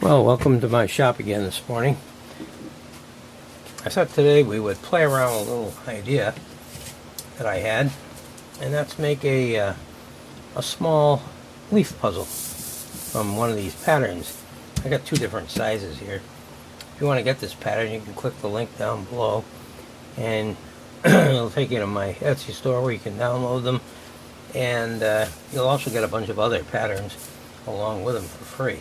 Well, welcome to my shop again this morning. I thought today we would play around with a little idea that I had, and that's make a small leaf puzzle from one of these patterns. I got two different sizes here. If you want to get this pattern, you can click the link down below, and it'll take you to my Etsy store where you can download them, and you'll also get a bunch of other patterns along with them for free.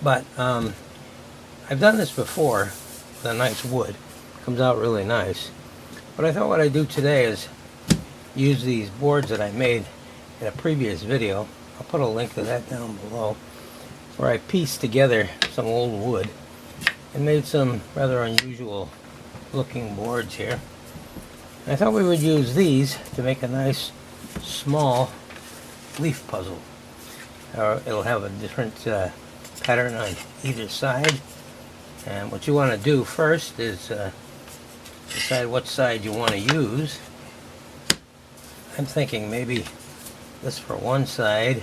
But I've done this before with a nice wood. Comes out really nice. But I thought what I'd do today is use these boards that I made in a previous video. I'll put a link to that down below, where I pieced together some old wood and made some rather unusual looking boards here. And I thought we would use these to make a nice small leaf puzzle. It'll have a different pattern on either side, and what you want to do first is decide what side you want to use. I'm thinking maybe this for one side,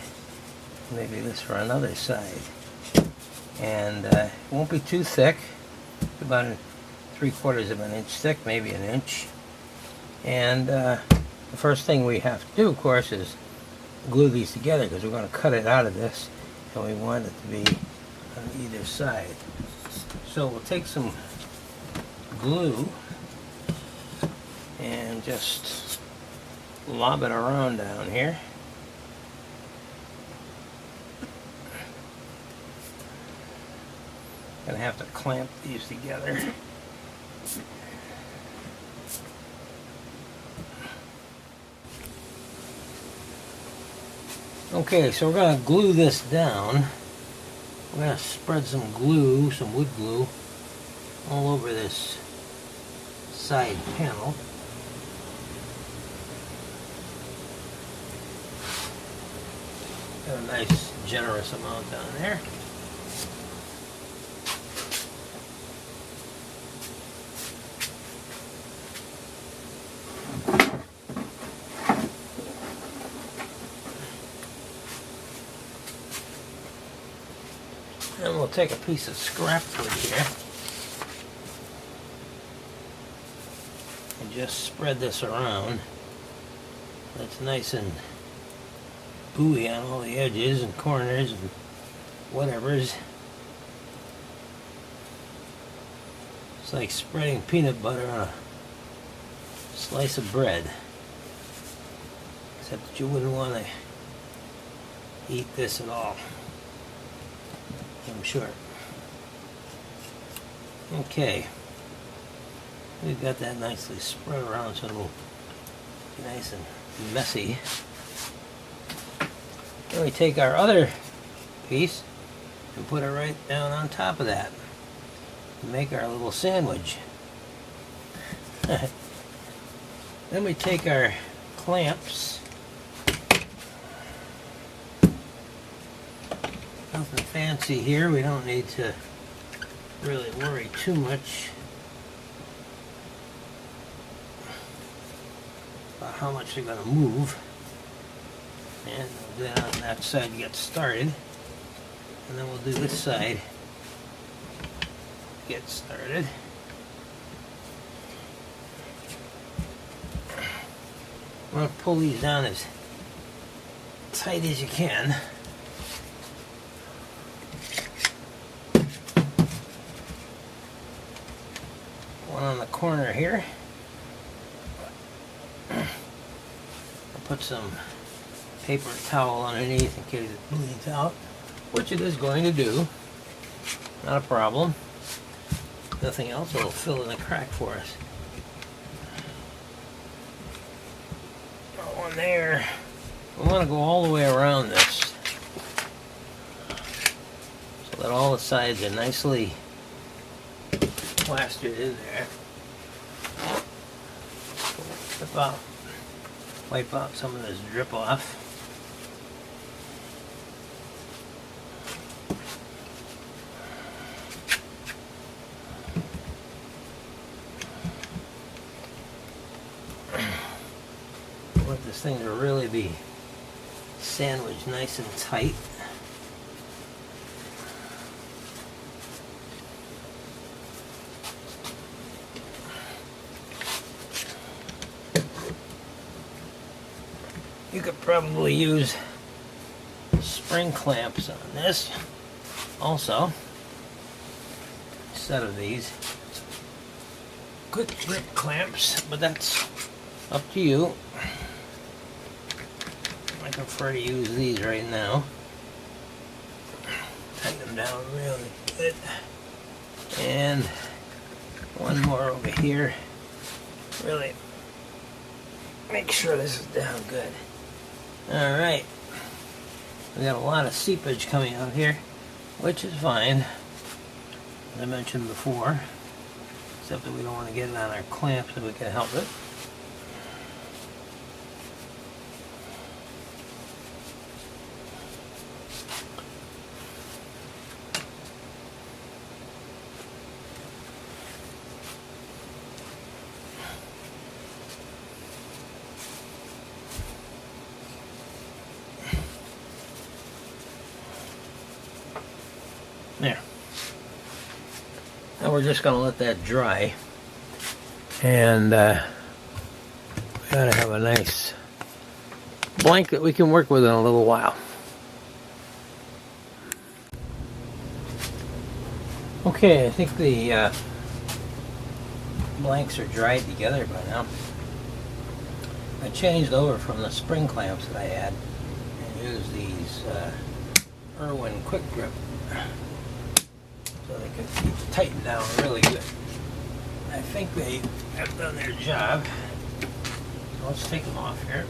maybe this for another side, and it won't be too thick, about 3/4 of an inch thick, maybe an inch. And the first thing we have to do, of course, is glue these together, because we're going to cut it out of this, and we want it to be on either side. So we'll take some glue and just lob it around down here. Gonna have to clamp these together. Okay, so we're going to glue this down. We're going to spread some glue, some wood glue, all over this side panel. Got a nice generous amount down there. And we'll take a piece of scrap wood here and just spread this around. That's nice and gooey on all the edges and corners and whatever's. It's like spreading peanut butter on a slice of bread, except that you wouldn't want to eat this at all, I'm sure. Okay, we've got that nicely spread around so it'll be nice and messy. Then we take our other piece and put it right down on top of that and make our little sandwich. Then we take our clamps. Nothing fancy here. We don't need to really worry too much about how much they're going to move. And we'll do that on that side to get started. And then we'll do this side to get started. I'm going to pull these down as tight as you can. One on the corner here. I'll put some paper towel underneath in case it bleeds out, which it is going to do. Not a problem. Nothing else will fill in the crack for us. Got one there. We want to go all the way around this so that all the sides are nicely plastered in there. Wipe out some of this drip off. I want this thing to really be sandwiched nice and tight. you could probably use spring clamps on this also, instead of these quick grip clamps, but that's up to you. I prefer to use these right now. Tighten them down really good. And one more over here. Really make sure this is down good. Alright. We got a lot of seepage coming out here, which is fine, as I mentioned before, except that we don't want to get it on our clamps if we can help it. There. Now we're just going to let that dry, and we got to have a nice blanket we can work with in a little while. Okay, I think the blanks are dried together by now. I changed over from the spring clamps that I had and used these Irwin Quick Grip, so they could keep tightened down really good. I think they have done their job. So let's take them off here.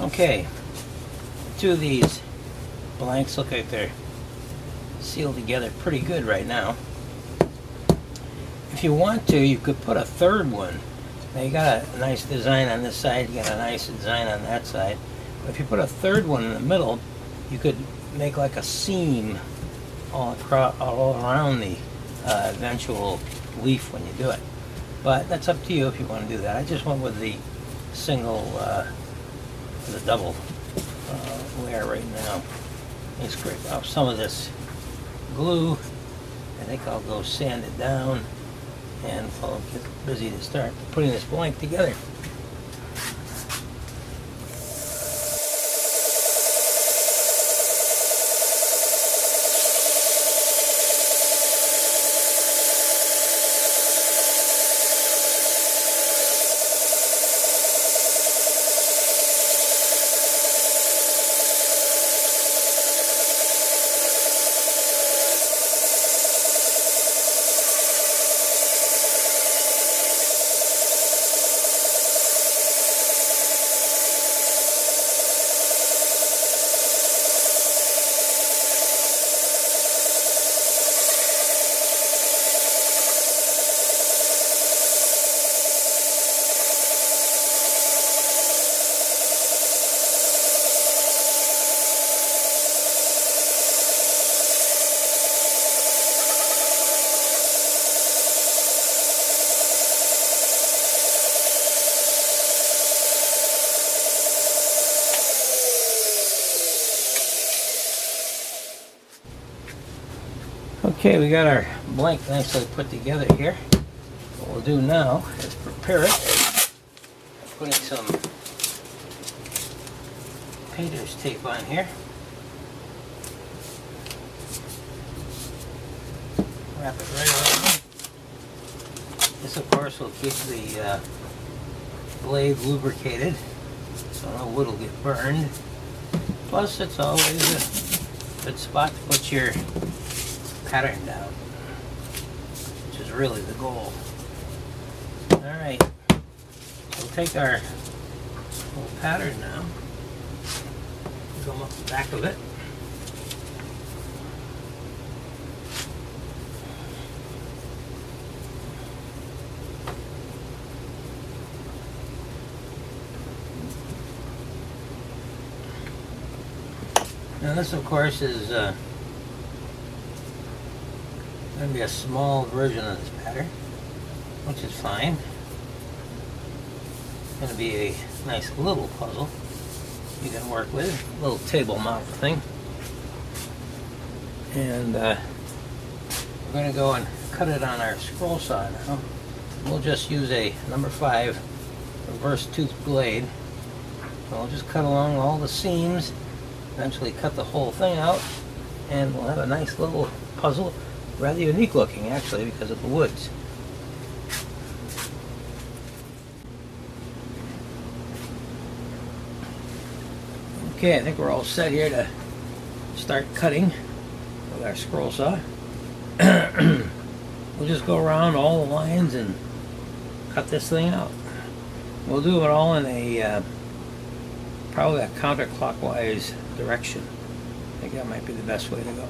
Okay, two of these blanks look like they're sealed together pretty good right now. If you want to, you could put a third one. Now you got a nice design on this side, you got a nice design on that side. But if you put a third one in the middle, you could make like a seam all around the eventual leaf when you do it. But that's up to you if you want to do that. I just went with the single, the double layer right now. Let's scrape off some of this glue. I think I'll go sand it down, and I'll get busy to start putting this blank together. Okay, we got our blank nicely put together here. What we'll do now is prepare it. Putting some painter's tape on here. Wrap it right around. This, of course, will keep the blade lubricated, so no wood will get burned. Plus, it's always a good spot to put your pattern down, which is really the goal. Alright, we'll take our little pattern now, go up the back of it. Now this, of course, is going to be a small version of this pattern, which is fine. It's going to be a nice little puzzle you can work with, a little table model thing. And we're going to go and cut it on our scroll saw now. We'll just use a number 5 reverse tooth blade. And we'll just cut along all the seams, eventually cut the whole thing out, and we'll have a nice little puzzle, rather unique looking actually because of the woods. Okay, I think we're all set here to start cutting with our scroll saw. We'll just go around all the lines and cut this thing out. We'll do it all in a probably a counterclockwise direction. I think that might be the best way to go.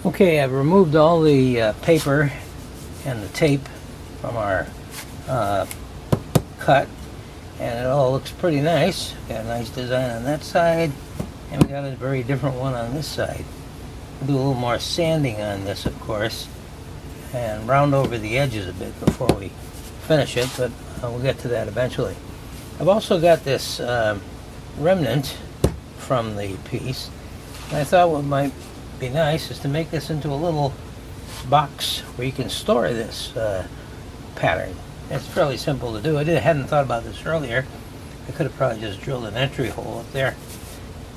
Okay, I've removed all the paper and the tape from our cut, and it all looks pretty nice. Got a nice design on that side, and we got a very different one on this side. We'll do a little more sanding on this, of course, and round over the edges a bit before we finish it, but we'll get to that eventually. I've also got this remnant from the piece, and I thought what might be nice is to make this into a little box where you can store this pattern. It's fairly simple to do. I hadn't thought about this earlier. I could have probably just drilled an entry hole up there,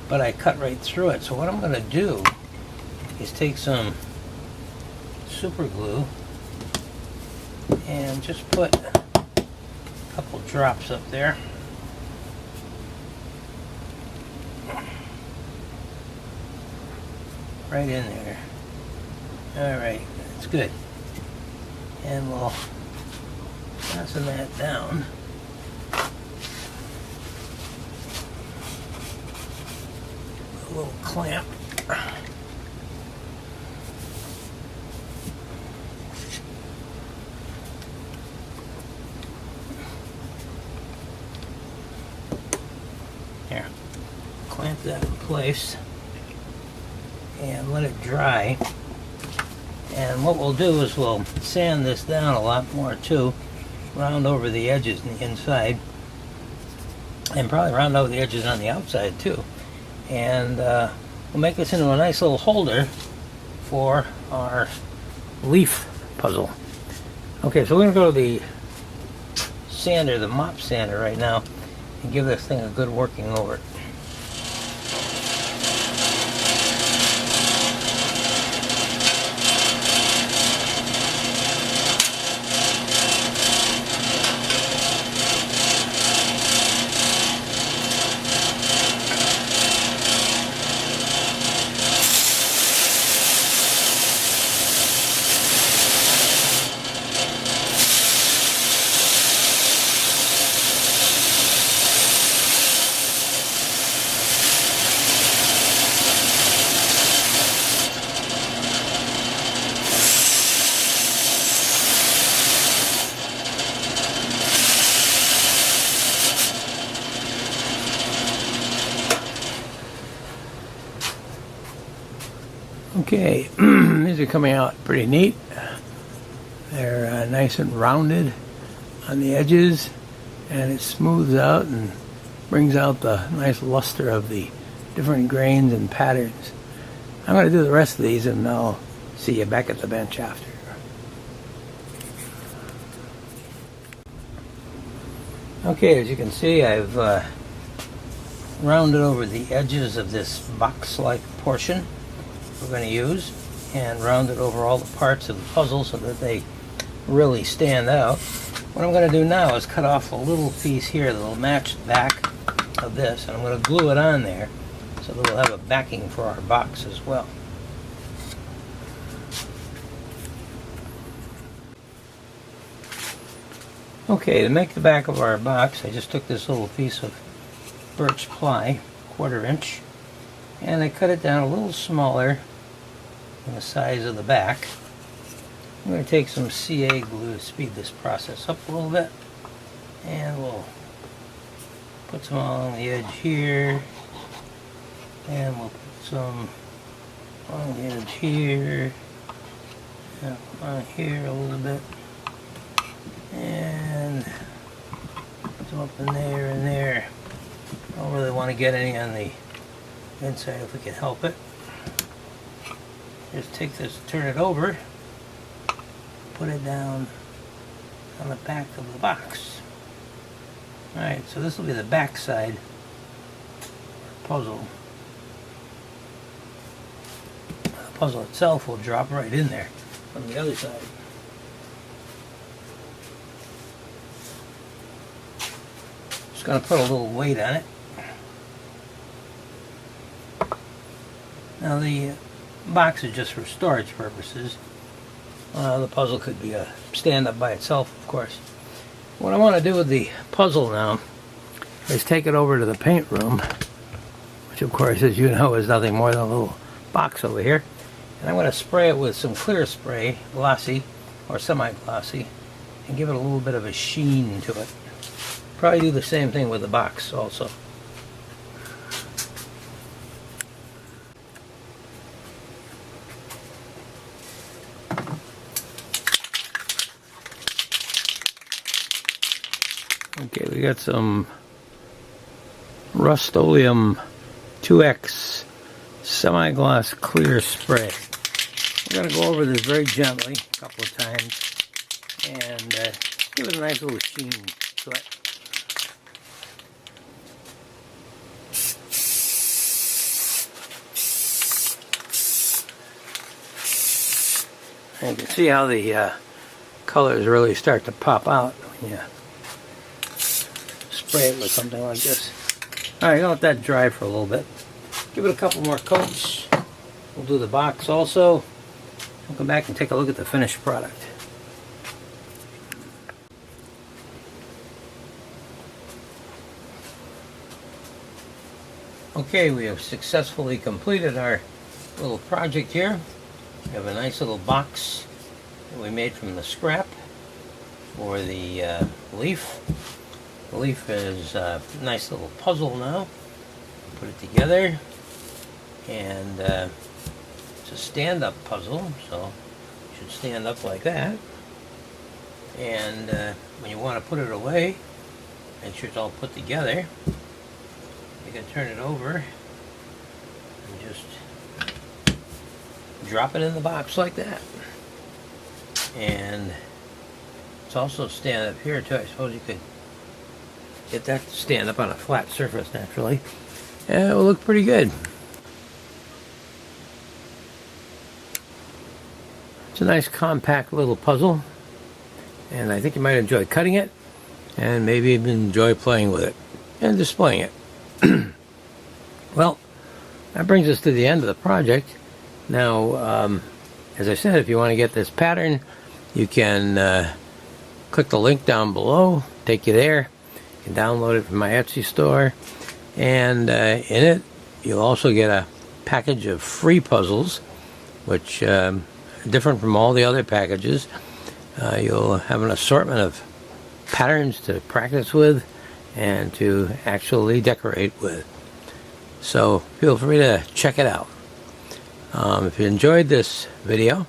but I cut right through it. So what I'm going to do is take some super glue and just put a couple drops up there. Right in there. Alright, that's good. And we'll fasten that down. A little clamp. that in place and let it dry. And what we'll do is we'll sand this down a lot more too, round over the edges on the inside, and probably round over the edges on the outside too. And we'll make this into a nice little holder for our leaf puzzle. Okay, so we're going to go to the sander, the mop sander right now, and give this thing a good working over. Okay, these are coming out pretty neat. They're nice and rounded on the edges, and it smooths out and brings out the nice luster of the different grains and patterns. I'm going to do the rest of these, and I'll see you back at the bench after. Okay, as you can see, I've rounded over the edges of this box-like portion we're going to use, and rounded over all the parts of the puzzle so that they really stand out. What I'm going to do now is cut off a little piece here that will match the back of this, and I'm going to glue it on there so that we'll have a backing for our box as well. Okay, to make the back of our box, I just took this little piece of birch ply, 1/4 inch, and I cut it down a little smaller than the size of the back. I'm going to take some CA glue to speed this process up a little bit, and we'll put some along the edge here, and we'll put some on the edge here, and on here a little bit, and put some up in there and there. I don't really want to get any on the inside if we can help it. Just take this, turn it over, put it down on the back of the box. Alright, so this will be the back side puzzle. The puzzle itself will drop right in there on the other side. Just going to put a little weight on it. Now the box is just for storage purposes. The puzzle could be a stand-up by itself, of course. What I want to do with the puzzle now is take it over to the paint room, which of course, as you know, is nothing more than a little box over here. And I'm going to spray it with some clear spray, glossy or semi-glossy, and give it a little bit of a sheen to it. Probably do the same thing with the box also. Okay, we got some Rust-Oleum 2X semi-gloss clear spray. We're going to go over this very gently a couple of times and give it a nice little sheen to it. And you can see how the colors really start to pop out when you spray it with something like this. Alright, I'll let that dry for a little bit. Give it a couple more coats. We'll do the box also. We'll come back and take a look at the finished product. Okay, we have successfully completed our little project here. We have a nice little box that we made from the scrap for the leaf. The leaf is a nice little puzzle now. Put it together, and it's a stand-up puzzle, so it should stand up like that. And when you want to put it away, make sure it's all put together. You can turn it over and just drop it in the box like that. And it's also stand up here too. I suppose you could get that to stand up on a flat surface naturally, and it will look pretty good. It's a nice compact little puzzle, and I think you might enjoy cutting it, and maybe even enjoy playing with it and displaying it. Well, that brings us to the end of the project. Now, as I said, if you want to get this pattern, you can click the link down below, take you there. You can download it from my Etsy store, and in it you'll also get a package of free puzzles, which are different from all the other packages. You'll have an assortment of patterns to practice with and to actually decorate with. So feel free to check it out. If you enjoyed this video,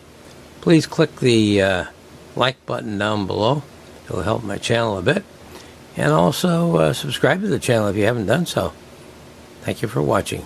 please click the like button down below. It'll help my channel a bit. And also subscribe to the channel if you haven't done so. Thank you for watching.